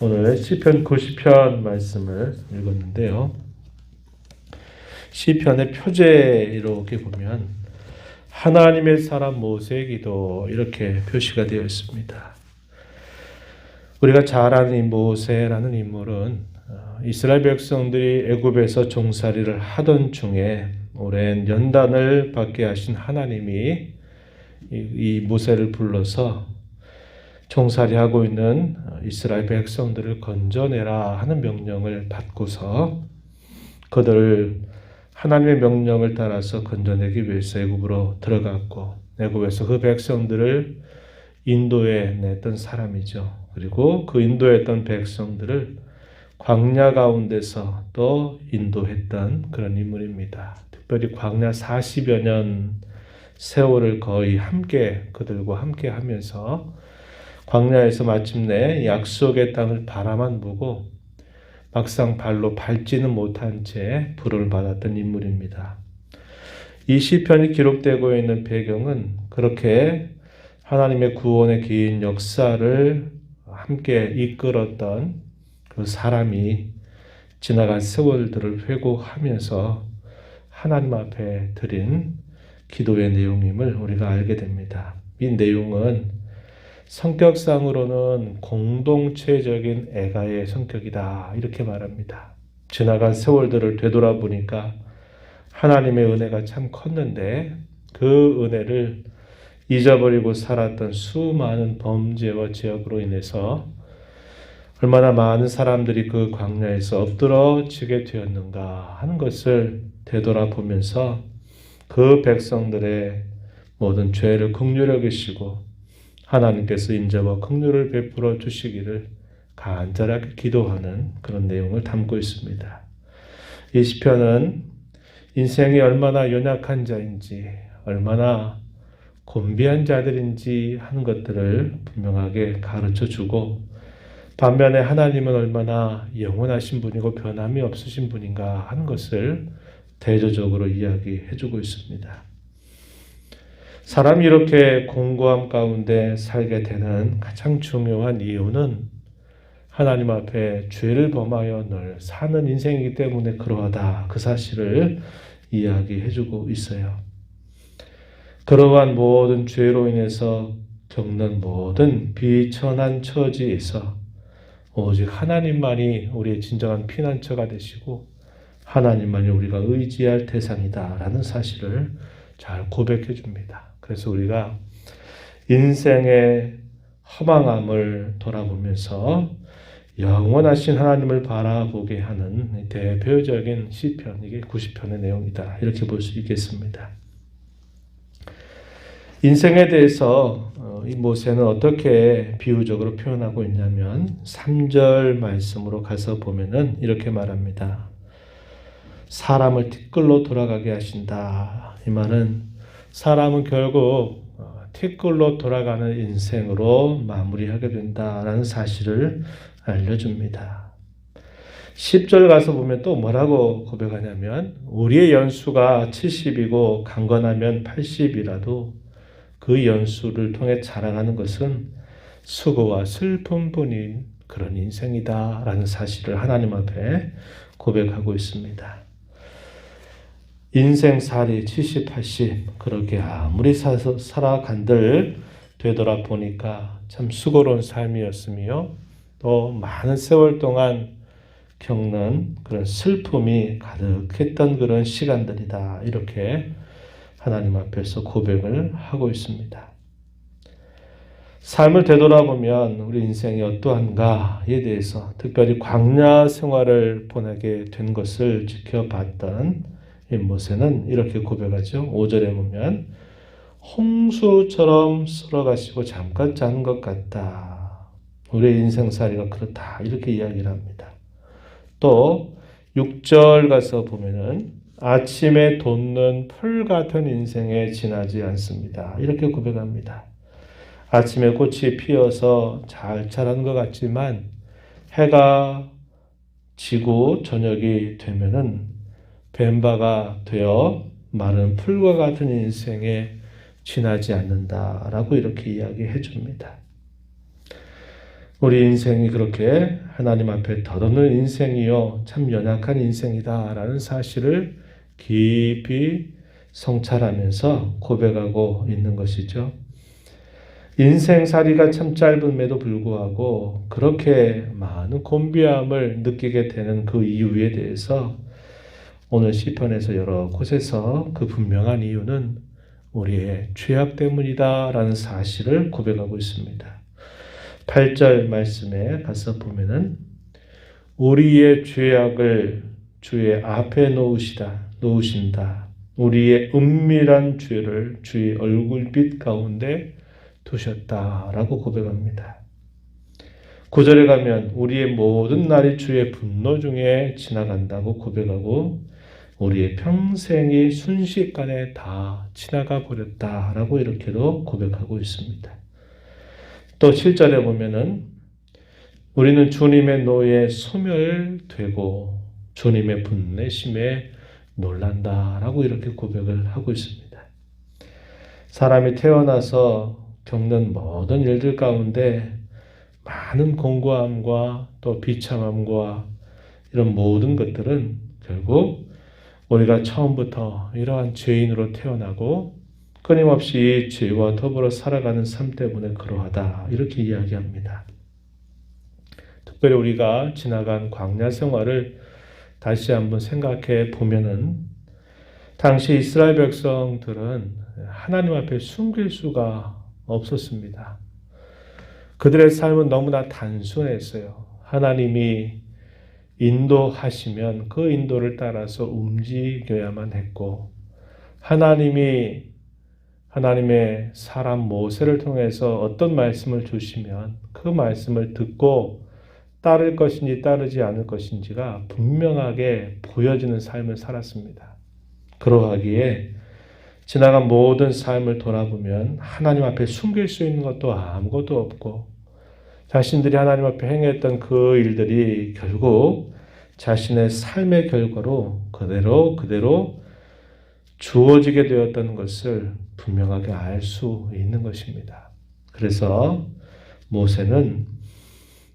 오늘 시편 90편 말씀을 읽었는데요. 시편의 표제에 이렇게 보면 하나님의 사람 모세의 기도 이렇게 표시가 되어 있습니다. 우리가 잘 아는 이 모세라는 인물은 이스라엘 백성들이 애굽에서 종살이를 하던 중에 오랜 연단을 받게 하신 하나님이 이 모세를 불러서 종살이하고 있는 이스라엘 백성들을 건져내라 하는 명령을 받고서 그들을 하나님의 명령을 따라서 건져내기 위해서 애굽으로 들어갔고 애굽에서 그 백성들을 인도해 냈던 사람이죠. 그리고 그 인도했던 백성들을 광야 가운데서 또 인도했던 그런 인물입니다. 특별히 광야 40여 년 세월을 거의 함께 그들과 함께 하면서 광야에서 마침내 약속의 땅을 바라만 보고 막상 발로 밟지는 못한 채 부름을 받았던 인물입니다. 이 시편이 기록되고 있는 배경은 그렇게 하나님의 구원의 긴 역사를 함께 이끌었던 그 사람이 지나간 세월들을 회고하면서 하나님 앞에 드린 기도의 내용임을 우리가 알게 됩니다. 이 내용은 성격상으로는 공동체적인 애가의 성격이다 이렇게 말합니다. 지나간 세월들을 되돌아보니까 하나님의 은혜가 참 컸는데 그 은혜를 잊어버리고 살았던 수많은 범죄와 죄악으로 인해서 얼마나 많은 사람들이 그 광야에서 엎드러지게 되었는가 하는 것을 되돌아보면서 그 백성들의 모든 죄를 긍휼히 여기시고 하나님께서 인자와 긍휼을 베풀어 주시기를 간절하게 기도하는 그런 내용을 담고 있습니다. 이 시편은 인생이 얼마나 연약한 자인지 얼마나 곤비한 자들인지 하는 것들을 분명하게 가르쳐주고 반면에 하나님은 얼마나 영원하신 분이고 변함이 없으신 분인가 하는 것을 대조적으로 이야기해주고 있습니다. 사람이 이렇게 공고함 가운데 살게 되는 가장 중요한 이유는 하나님 앞에 죄를 범하여 늘 사는 인생이기 때문에 그러하다 그 사실을 이야기해주고 있어요. 그러한 모든 죄로 인해서 겪는 모든 비천한 처지에서 오직 하나님만이 우리의 진정한 피난처가 되시고 하나님만이 우리가 의지할 대상이다라는 사실을 잘 고백해 줍니다. 그래서 우리가 인생의 허망함을 돌아보면서 영원하신 하나님을 바라보게 하는 대표적인 시편, 이게 90편의 내용이다. 이렇게 볼 수 있겠습니다. 인생에 대해서 이 모세는 어떻게 비유적으로 표현하고 있냐면 3절 말씀으로 가서 보면은 이렇게 말합니다. 사람을 티끌로 돌아가게 하신다. 이 말은 사람은 결국 티끌로 돌아가는 인생으로 마무리하게 된다라는 사실을 알려줍니다. 10절 가서 보면 또 뭐라고 고백하냐면 우리의 연수가 70이고 강건하면 80이라도 그 연수를 통해 자랑하는 것은 수고와 슬픔뿐인 그런 인생이다라는 사실을 하나님 앞에 고백하고 있습니다. 인생살이 70, 80 그렇게 아무리 살아간들 되돌아보니까 참 수고로운 삶이었으며 또 많은 세월 동안 겪는 그런 슬픔이 가득했던 그런 시간들이다. 이렇게 하나님 앞에서 고백을 하고 있습니다. 삶을 되돌아보면 우리 인생이 어떠한가에 대해서 특별히 광야 생활을 보내게 된 것을 지켜봤던 모세는 이렇게 고백하죠. 5절에 보면 홍수처럼 쓸어가시고 잠깐 자는 것 같다. 우리의 인생살이가 그렇다. 이렇게 이야기를 합니다. 또 6절 가서 보면은 아침에 돋는 풀 같은 인생에 지나지 않습니다. 이렇게 고백합니다. 아침에 꽃이 피어서 잘 자라는 것 같지만 해가 지고 저녁이 되면은 뱀바가 되어 마른 풀과 같은 인생에 지나지 않는다라고 이렇게 이야기해 줍니다. 우리 인생이 그렇게 하나님 앞에 덧없는 인생이요 참 연약한 인생이다라는 사실을 깊이 성찰하면서 고백하고 있는 것이죠. 인생살이가 참 짧음에도 불구하고 그렇게 많은 곤비함을 느끼게 되는 그 이유에 대해서 오늘 시편에서 여러 곳에서 그 분명한 이유는 우리의 죄악 때문이다라는 사실을 고백하고 있습니다. 8절 말씀에 가서 보면은 우리의 죄악을 주의 앞에 놓으신다. 우리의 은밀한 죄를 주의 얼굴빛 가운데 두셨다라고 고백합니다. 9절에 가면 우리의 모든 날이 주의 분노 중에 지나간다고 고백하고 우리의 평생이 순식간에 다 지나가 버렸다라고 이렇게도 고백하고 있습니다. 또 7절에 보면은 우리는 주님의 노에 소멸되고 주님의 분내심에 놀란다라고 이렇게 고백을 하고 있습니다. 사람이 태어나서 겪는 모든 일들 가운데 많은 공고함과 또 비참함과 이런 모든 것들은 결국 우리가 처음부터 이러한 죄인으로 태어나고 끊임없이 죄와 더불어 살아가는 삶 때문에 그러하다 이렇게 이야기합니다. 특별히 우리가 지나간 광야 생활을 다시 한번 생각해 보면은 당시 이스라엘 백성들은 하나님 앞에 숨길 수가 없었습니다. 그들의 삶은 너무나 단순했어요. 하나님이 인도하시면 그 인도를 따라서 움직여야만 했고 하나님의 사람 모세를 통해서 어떤 말씀을 주시면 그 말씀을 듣고 따를 것인지 따르지 않을 것인지가 분명하게 보여지는 삶을 살았습니다. 그러하기에 지나간 모든 삶을 돌아보면 하나님 앞에 숨길 수 있는 것도 아무것도 없고 자신들이 하나님 앞에 행했던 그 일들이 결국 자신의 삶의 결과로 그대로 주어지게 되었다는 것을 분명하게 알 수 있는 것입니다. 그래서 모세는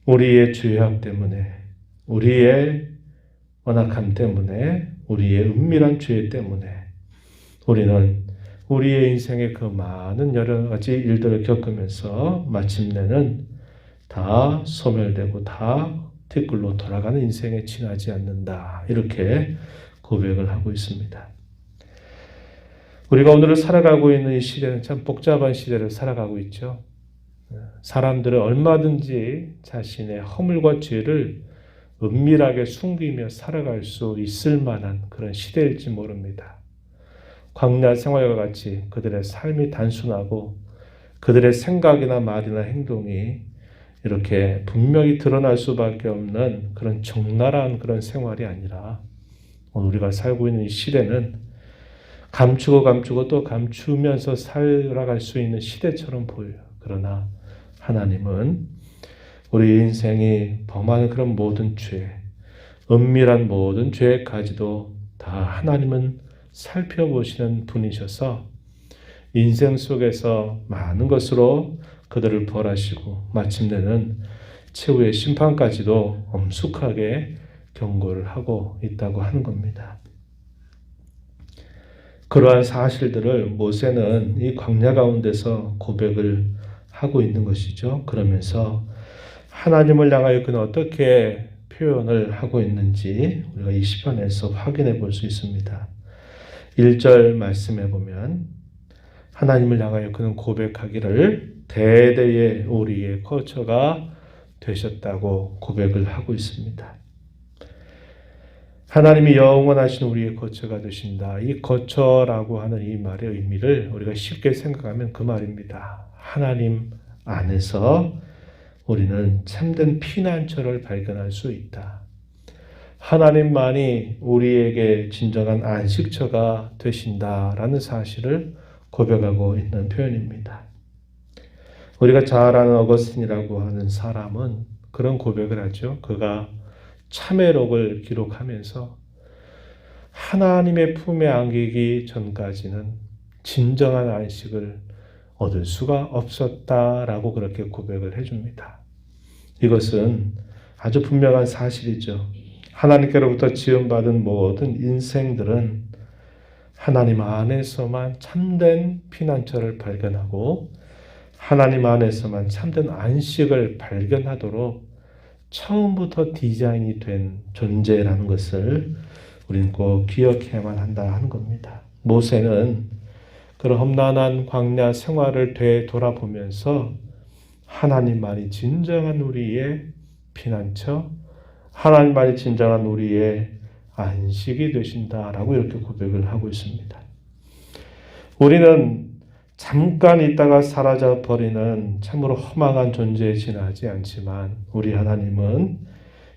우리의 죄악 때문에, 우리의 완악함 때문에, 우리의 은밀한 죄 때문에 우리는 우리의 인생의 그 많은 여러 가지 일들을 겪으면서 마침내는 다 소멸되고 다 뒷글로 돌아가는 인생에 지나지 않는다. 이렇게 고백을 하고 있습니다. 우리가 오늘 살아가고 있는 이 시대는 참 복잡한 시대를 살아가고 있죠. 사람들은 얼마든지 자신의 허물과 죄를 은밀하게 숨기며 살아갈 수 있을 만한 그런 시대일지 모릅니다. 광야 생활과 같이 그들의 삶이 단순하고 그들의 생각이나 말이나 행동이 이렇게 분명히 드러날 수밖에 없는 그런 적나라한 그런 생활이 아니라 오늘 우리가 살고 있는 이 시대는 감추고 또 감추면서 살아갈 수 있는 시대처럼 보여요. 그러나 하나님은 우리 인생이 범하는 그런 모든 죄, 은밀한 모든 죄까지도 다 하나님은 살펴보시는 분이셔서 인생 속에서 많은 것으로 그들을 벌하시고 마침내는 최후의 심판까지도 엄숙하게 경고를 하고 있다고 하는 겁니다. 그러한 사실들을 모세는 이 광야 가운데서 고백을 하고 있는 것이죠. 그러면서 하나님을 향하여 그는 어떻게 표현을 하고 있는지 우리가 이 시편에서 확인해 볼 수 있습니다. 1절 말씀해 보면 하나님을 향하여 그는 고백하기를 대대의 우리의 거처가 되셨다고 고백을 하고 있습니다. 하나님이 영원하신 우리의 거처가 되신다. 이 거처라고 하는 이 말의 의미를 우리가 쉽게 생각하면 그 말입니다. 하나님 안에서 우리는 참된 피난처를 발견할 수 있다. 하나님만이 우리에게 진정한 안식처가 되신다라는 사실을 고백하고 있는 표현입니다. 우리가 잘 아는 어거스틴이라고 하는 사람은 그런 고백을 하죠. 그가 참회록을 기록하면서 하나님의 품에 안기기 전까지는 진정한 안식을 얻을 수가 없었다라고 그렇게 고백을 해줍니다. 이것은 아주 분명한 사실이죠. 하나님께로부터 지음받은 모든 인생들은 하나님 안에서만 참된 피난처를 발견하고 하나님 안에서만 참된 안식을 발견하도록 처음부터 디자인이 된 존재라는 것을 우리는 꼭 기억해야만 한다 하는 겁니다. 모세는 그런 험난한 광야 생활을 되돌아보면서 하나님만이 진정한 우리의 피난처, 하나님만이 진정한 우리의 안식이 되신다라고 이렇게 고백을 하고 있습니다. 우리는 잠깐 있다가 사라져 버리는 참으로 허망한 존재에 지나지 않지만 우리 하나님은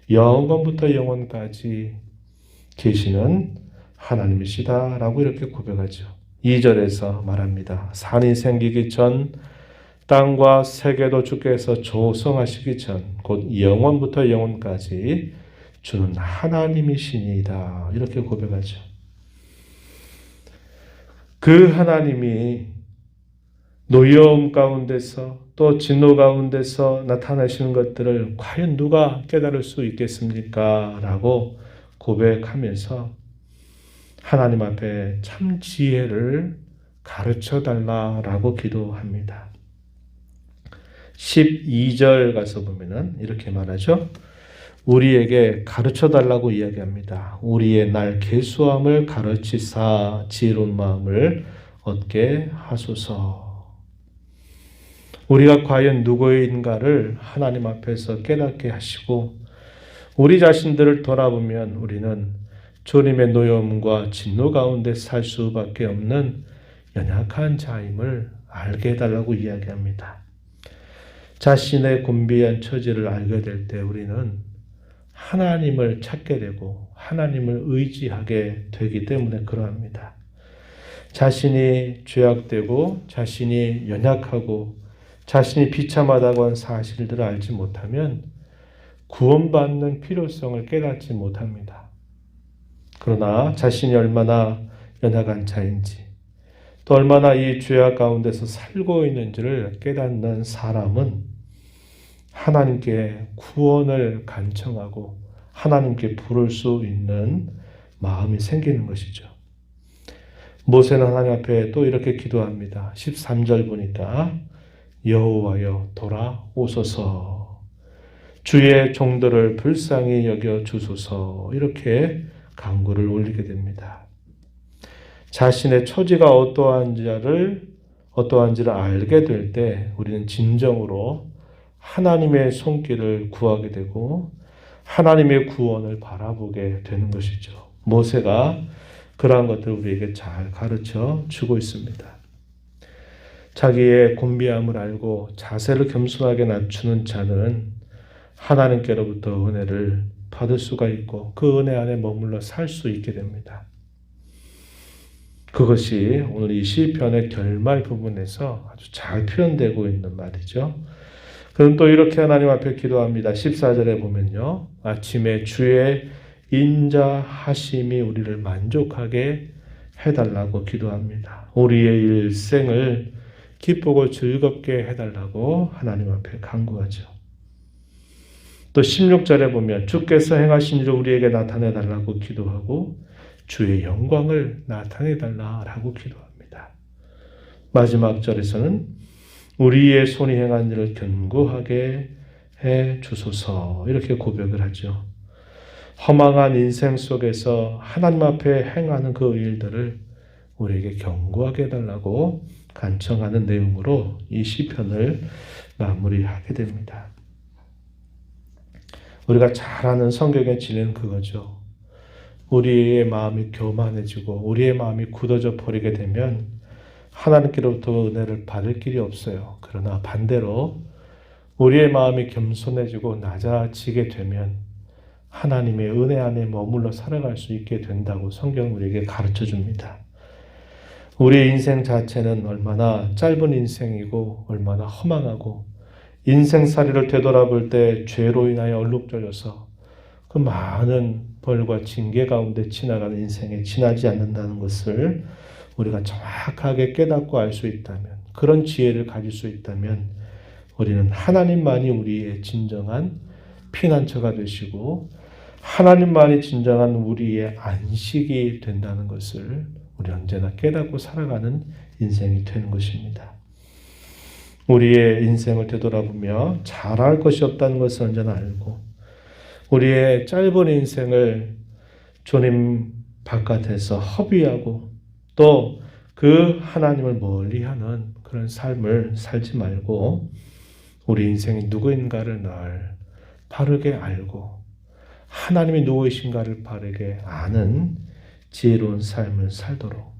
영원부터 영원까지 계시는 하나님이시다라고 이렇게 고백하죠. 2절에서 말합니다. 산이 생기기 전 땅과 세계도 주께서 조성하시기 전 곧 영원부터 영원까지 주는 하나님이시니이다. 이렇게 고백하죠. 그 하나님이 노여움 가운데서 또 진노 가운데서 나타나시는 것들을 과연 누가 깨달을 수 있겠습니까? 라고 고백하면서 하나님 앞에 참 지혜를 가르쳐 달라라고 기도합니다. 12절 가서 보면은 이렇게 말하죠. 우리에게 가르쳐 달라고 이야기합니다. 우리의 날 계수함을 가르치사 지혜로운 마음을 얻게 하소서. 우리가 과연 누구인가를 하나님 앞에서 깨닫게 하시고 우리 자신들을 돌아보면 우리는 주님의 노여움과 진노 가운데 살 수밖에 없는 연약한 자임을 알게 해달라고 이야기합니다. 자신의 곤비한 처지를 알게 될 때 우리는 하나님을 찾게 되고 하나님을 의지하게 되기 때문에 그러합니다. 자신이 죄악되고 자신이 연약하고 자신이 비참하다고 한 사실들을 알지 못하면 구원받는 필요성을 깨닫지 못합니다. 그러나 자신이 얼마나 연약한 자인지 또 얼마나 이 죄악 가운데서 살고 있는지를 깨닫는 사람은 하나님께 구원을 간청하고 하나님께 부를 수 있는 마음이 생기는 것이죠. 모세는 하나님 앞에 또 이렇게 기도합니다. 13절 보니까 여호와여 돌아오소서 주의 종들을 불쌍히 여겨 주소서 이렇게 간구를 올리게 됩니다. 자신의 처지가 어떠한지를 알게 될 때 우리는 진정으로 하나님의 손길을 구하게 되고 하나님의 구원을 바라보게 되는 것이죠. 모세가 그러한 것들을 우리에게 잘 가르쳐 주고 있습니다. 자기의 곤비함을 알고 자세를 겸손하게 낮추는 자는 하나님께로부터 은혜를 받을 수가 있고 그 은혜 안에 머물러 살 수 있게 됩니다. 그것이 오늘 이 시편의 결말 부분에서 아주 잘 표현되고 있는 말이죠. 그럼 또 이렇게 하나님 앞에 기도합니다. 14절에 보면요. 아침에 주의 인자하심이 우리를 만족하게 해달라고 기도합니다. 우리의 일생을 기쁘고 즐겁게 해달라고 하나님 앞에 간구하죠. 또 16절에 보면 주께서 행하신 일을 우리에게 나타내달라고 기도하고 주의 영광을 나타내달라고 기도합니다. 마지막 절에서는 우리의 손이 행한 일을 견고하게 해 주소서 이렇게 고백을 하죠. 허망한 인생 속에서 하나님 앞에 행하는 그 일들을 우리에게 견고하게 해달라고 간청하는 내용으로 이 시편을 마무리하게 됩니다. 우리가 잘 아는 성경의 진리는 그거죠. 우리의 마음이 교만해지고 우리의 마음이 굳어져 버리게 되면 하나님께로부터 은혜를 받을 길이 없어요. 그러나 반대로 우리의 마음이 겸손해지고 낮아지게 되면 하나님의 은혜 안에 머물러 살아갈 수 있게 된다고 성경은 우리에게 가르쳐 줍니다. 우리의 인생 자체는 얼마나 짧은 인생이고 얼마나 허망하고 인생살이를 되돌아볼 때 죄로 인하여 얼룩져져서 그 많은 벌과 징계 가운데 지나가는 인생에 지나지 않는다는 것을 우리가 정확하게 깨닫고 알 수 있다면 그런 지혜를 가질 수 있다면 우리는 하나님만이 우리의 진정한 피난처가 되시고 하나님만이 진정한 우리의 안식이 된다는 것을 우리 언제나 깨닫고 살아가는 인생이 되는 것입니다. 우리의 인생을 되돌아보며 잘할 것이 없다는 것을 언제나 알고 우리의 짧은 인생을 주님 바깥에서 허비하고 또 그 하나님을 멀리하는 그런 삶을 살지 말고 우리 인생이 누구인가를 늘 바르게 알고 하나님이 누구이신가를 바르게 아는 지혜로운 삶을 살도록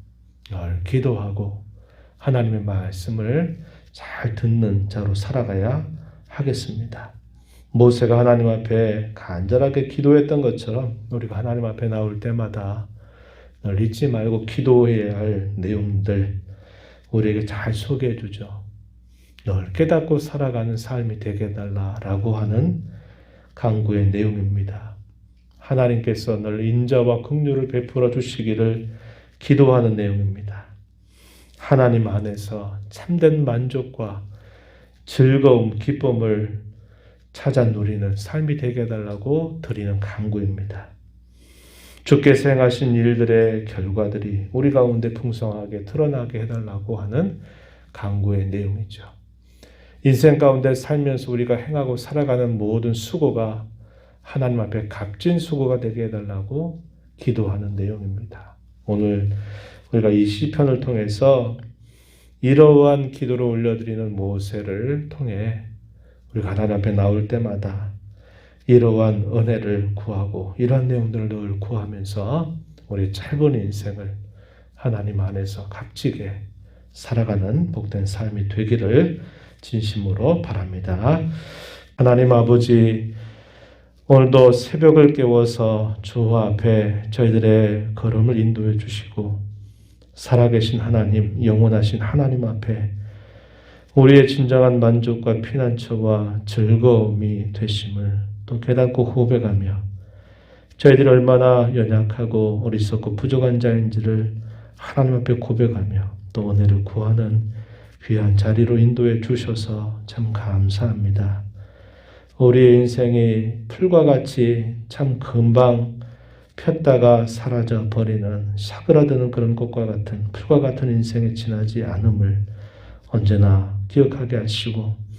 늘 기도하고 하나님의 말씀을 잘 듣는 자로 살아가야 하겠습니다. 모세가 하나님 앞에 간절하게 기도했던 것처럼 우리가 하나님 앞에 나올 때마다 늘 잊지 말고 기도해야 할 내용들 우리에게 잘 소개해 주죠. 늘 깨닫고 살아가는 삶이 되게 해달라라고 하는 간구의 내용입니다. 하나님께서 늘 인자와 긍휼을 베풀어 주시기를 기도하는 내용입니다. 하나님 안에서 참된 만족과 즐거움, 기쁨을 찾아 누리는 삶이 되게 해달라고 드리는 간구입니다. 주께서 행하신 일들의 결과들이 우리 가운데 풍성하게 드러나게 해달라고 하는 간구의 내용이죠. 인생 가운데 살면서 우리가 행하고 살아가는 모든 수고가 하나님 앞에 값진 수고가 되게 해달라고 기도하는 내용입니다. 오늘 우리가 이 시편을 통해서 이러한 기도를 올려드리는 모세를 통해 우리가 하나님 앞에 나올 때마다 이러한 은혜를 구하고 이러한 내용들을 늘 구하면서 우리 짧은 인생을 하나님 안에서 값지게 살아가는 복된 삶이 되기를 진심으로 바랍니다. 하나님 아버지, 오늘도 새벽을 깨워서 주 앞에 저희들의 걸음을 인도해 주시고 살아계신 하나님, 영원하신 하나님 앞에 우리의 진정한 만족과 피난처와 즐거움이 되심을 또 깨닫고 고백하며 저희들이 얼마나 연약하고 어리석고 부족한 자인지를 하나님 앞에 고백하며 또 은혜를 구하는 귀한 자리로 인도해 주셔서 참 감사합니다. 우리의 인생이 풀과 같이 참 금방 폈다가 사라져 버리는 사그라드는 그런 것과 같은 풀과 같은 인생에 지나지 않음을 언제나 기억하게 하시고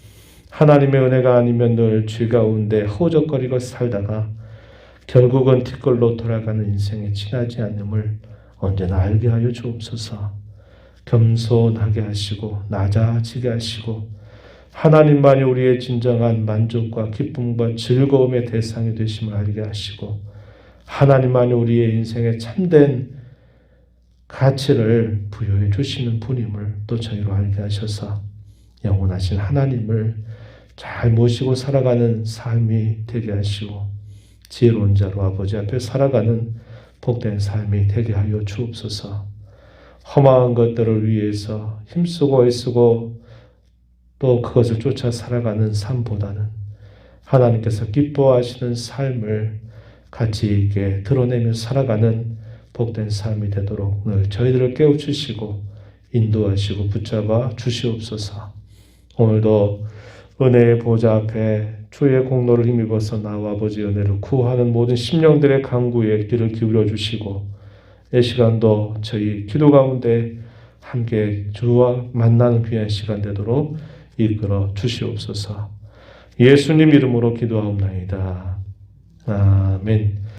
하나님의 은혜가 아니면 늘 죄 가운데 허우적거리고 살다가 결국은 뒷걸로 돌아가는 인생에 지나지 않음을 언제나 알게 하여 주옵소서. 겸손하게 하시고 낮아지게 하시고 하나님만이 우리의 진정한 만족과 기쁨과 즐거움의 대상이 되심을 알게 하시고 하나님만이 우리의 인생에 참된 가치를 부여해 주시는 분임을 또 저희로 알게 하셔서 영원하신 하나님을 잘 모시고 살아가는 삶이 되게 하시고 지혜로운 자로 아버지 앞에 살아가는 복된 삶이 되게 하여 주옵소서. 험한 것들을 위해서 힘쓰고 애쓰고 또 그것을 쫓아 살아가는 삶보다는 하나님께서 기뻐하시는 삶을 가치 있게 드러내며 살아가는 복된 삶이 되도록 늘 저희들을 깨우치시고 인도하시고 붙잡아 주시옵소서. 오늘도 은혜의 보좌 앞에 주의 공로를 힘입어서 나와 아버지 은혜를 구하는 모든 심령들의 간구에 귀를 기울여 주시고 이 시간도 저희 기도 가운데 함께 주와 만나는 귀한 시간 되도록 이끌어 주시옵소서. 예수님 이름으로 기도하옵나이다. 아멘.